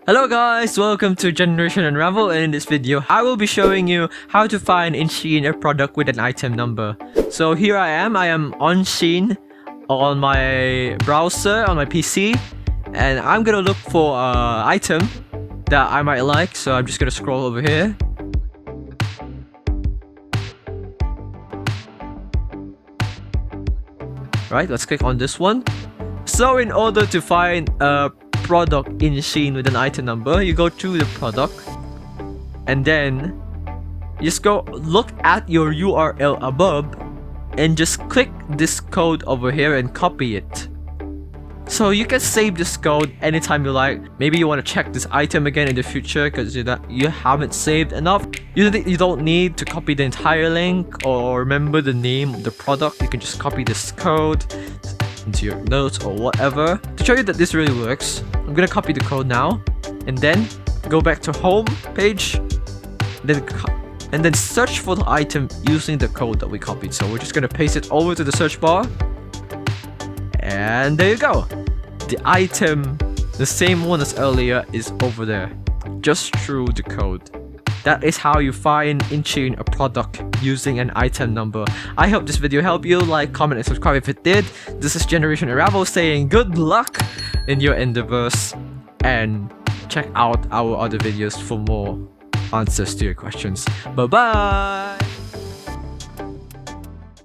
Hello guys, welcome to Generation Unravel, and in this video I will be showing you how to find in Shein a product with an item number. So here I am on Shein on my browser on my PC, and I'm gonna look for an item that I might like. So I'm just gonna scroll over here. Right, let's click on this one. So in order to find a product in Shein with an item number, you go to the product and then just go look at your URL above and just click this code over here and copy it. So you can save this code anytime you like. Maybe you want to check this item again in the future because you haven't saved enough. You don't need to copy the entire link or remember the name of the product. You can just copy this code into your notes or whatever. To show you that this really works, I'm gonna copy the code now and then go back to home page and then search for the item using the code that we copied. So we're just gonna paste it over to the search bar, and there you go. The item, the same one as earlier, is over there just through the code. That is how you find in Shein a product using an item number. I hope this video helped you. Like, comment, and subscribe if it did. This is Generation Unravel saying good luck in your endeavors, and check out our other videos for more answers to your questions. Bye bye.